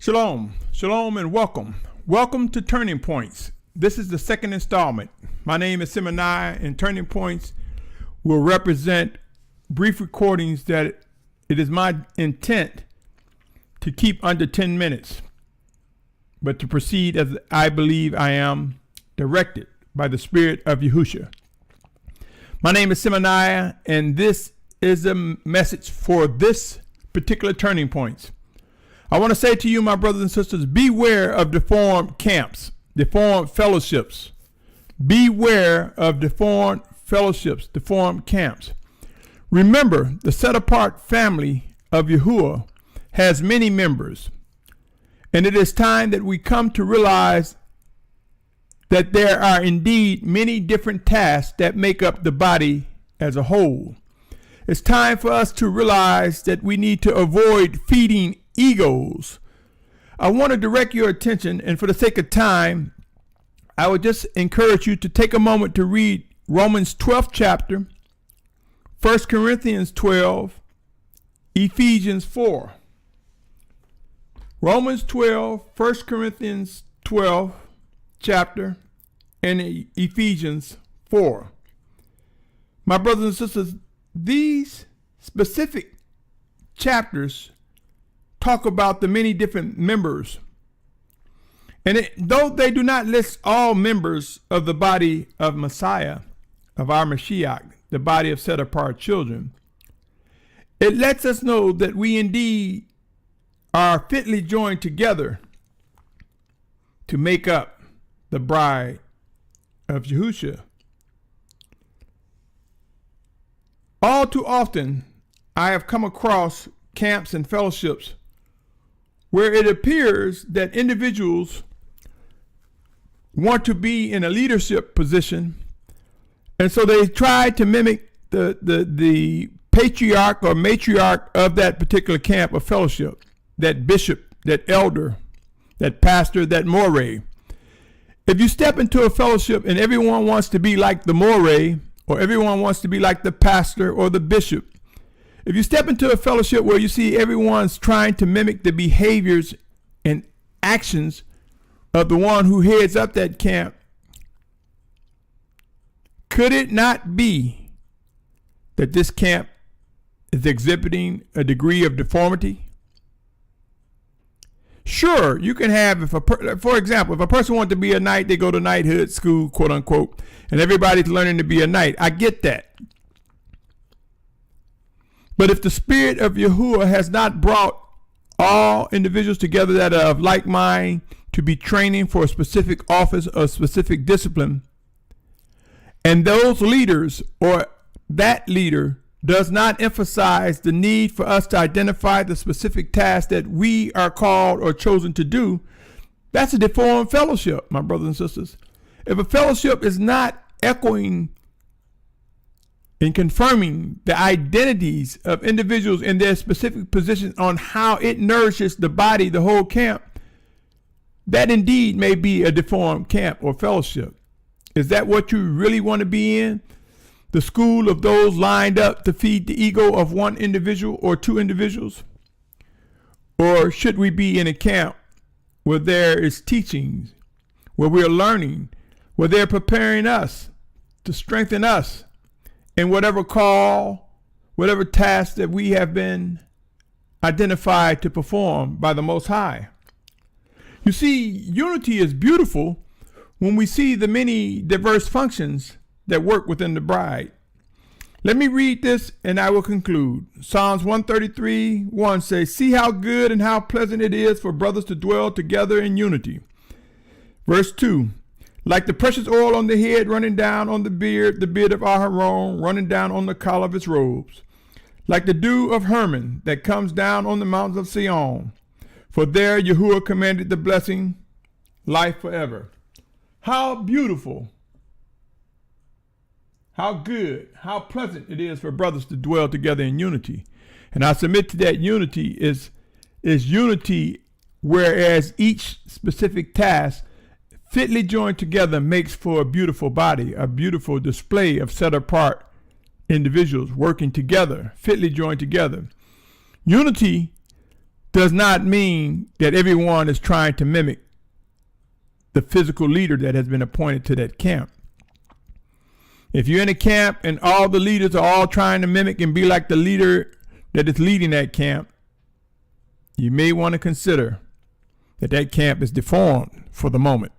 Shalom, shalom, and welcome. Welcome to Turning Points. This is the second installment. My name is Symmanayah, and Turning Points will represent brief recordings that it is my intent to keep under 10 minutes, but to proceed as I believe I am directed by the Spirit of Yahusha. My name is Symmanayah, and this is a message for this particular Turning Points. I want to say to you, my brothers and sisters, beware of deformed camps, deformed fellowships. Beware of deformed fellowships, deformed camps. Remember, the set-apart family of Yahuah has many members, and it is time that we come to realize that there are indeed many different tasks that make up the body as a whole. It's time for us to realize that we need to avoid feeding egos. I want to direct your attention, and for the sake of time, I would just encourage you to take a moment to read Romans 12th chapter, 1 Corinthians 12, Ephesians 4. Romans 12, 1 Corinthians 12 chapter, and Ephesians 4. My brothers and sisters, these specific chapters talk about the many different members. And though they do not list all members of the body of Messiah, of our Mashiach, the body of set-apart children, it lets us know that we indeed are fitly joined together to make up the bride of Yahusha. All too often, I have come across camps and fellowships where it appears that individuals want to be in a leadership position, and so they try to mimic the patriarch or matriarch of that particular camp or fellowship, that bishop, that elder, that pastor, that moray. If you step into a fellowship and everyone wants to be like the moray, or everyone wants to be like the pastor or the bishop, if you step into a fellowship where you see everyone's trying to mimic the behaviors and actions of the one who heads up that camp, could it not be that this camp is exhibiting a degree of deformity? Sure, you can have, for example, if a person wants to be a knight, they go to knighthood school, quote unquote, and everybody's learning to be a knight. I get that. But if the Spirit of Yahuah has not brought all individuals together that are of like mind to be training for a specific office or specific discipline, and those leaders or that leader does not emphasize the need for us to identify the specific task that we are called or chosen to do, that's a deformed fellowship, my brothers and sisters. If a fellowship is not echoing and confirming the identities of individuals in their specific positions on how it nourishes the body, the whole camp, that indeed may be a deformed camp or fellowship. Is that what you really want to be in? The school of those lined up to feed the ego of one individual or two individuals? Or should we be in a camp where there is teachings, where we are learning, where they're preparing us to strengthen us in whatever call, whatever task that we have been identified to perform by the Most High? You see, unity is beautiful when we see the many diverse functions that work within the bride. Let me read this and I will conclude. Psalms 133:1 says, "See how good and how pleasant it is for brothers to dwell together in unity." Verse 2, "Like the precious oil on the head running down on the beard of Aharon running down on the collar of his robes. Like the dew of Hermon that comes down on the mountains of Sion. For there Yahuah commanded the blessing, life forever." How beautiful, how good, how pleasant it is for brothers to dwell together in unity. And I submit to that unity is unity, whereas each specific task fitly joined together makes for a beautiful body, a beautiful display of set apart individuals working together, fitly joined together. Unity does not mean that everyone is trying to mimic the physical leader that has been appointed to that camp. If you're in a camp and all the leaders are all trying to mimic and be like the leader that is leading that camp, you may want to consider that that camp is deformed for the moment.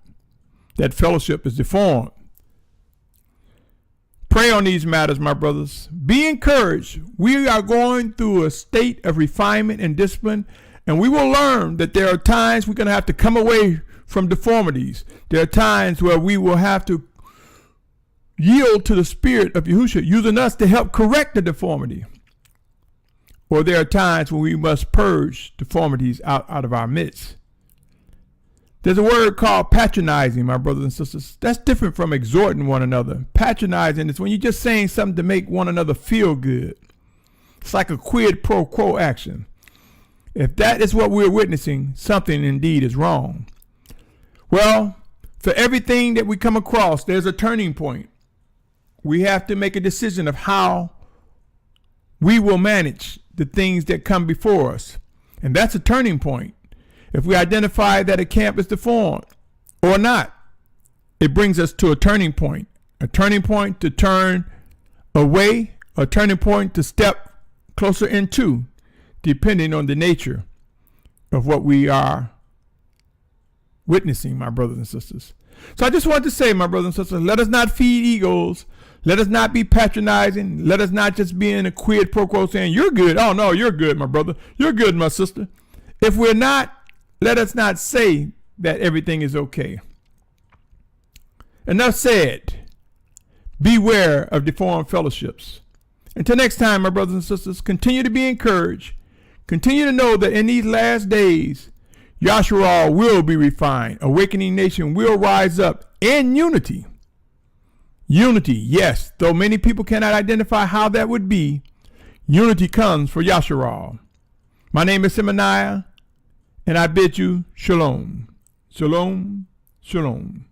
That fellowship is deformed. Pray on these matters, my brothers. Be encouraged. We are going through a state of refinement and discipline, and we will learn that there are times we're going to have to come away from deformities. There are times where we will have to yield to the Spirit of Yahusha, using us to help correct the deformity. Or there are times when we must purge deformities out of our midst. There's a word called patronizing, my brothers and sisters. That's different from exhorting one another. Patronizing is when you're just saying something to make one another feel good. It's like a quid pro quo action. If that is what we're witnessing, something indeed is wrong. Well, for everything that we come across, there's a turning point. We have to make a decision of how we will manage the things that come before us. And that's a turning point. If we identify that a camp is deformed or not, it brings us to a turning point to turn away, a turning point to step closer into, depending on the nature of what we are witnessing, my brothers and sisters. So I just want to say, my brothers and sisters, let us not feed egos. Let us not be patronizing. Let us not just be in a quid pro quo saying, you're good. Oh, no, you're good, my brother. You're good, my sister. If we're not, let us not say that everything is okay. Enough said. Beware of deformed fellowships. Until next time, my brothers and sisters, continue to be encouraged. Continue to know that in these last days, Yasharal will be refined. Awakening nation will rise up in unity. Unity, yes, though many people cannot identify how that would be, unity comes for Yasharal. My name is Symmanayah, and I bid you shalom. Shalom, shalom.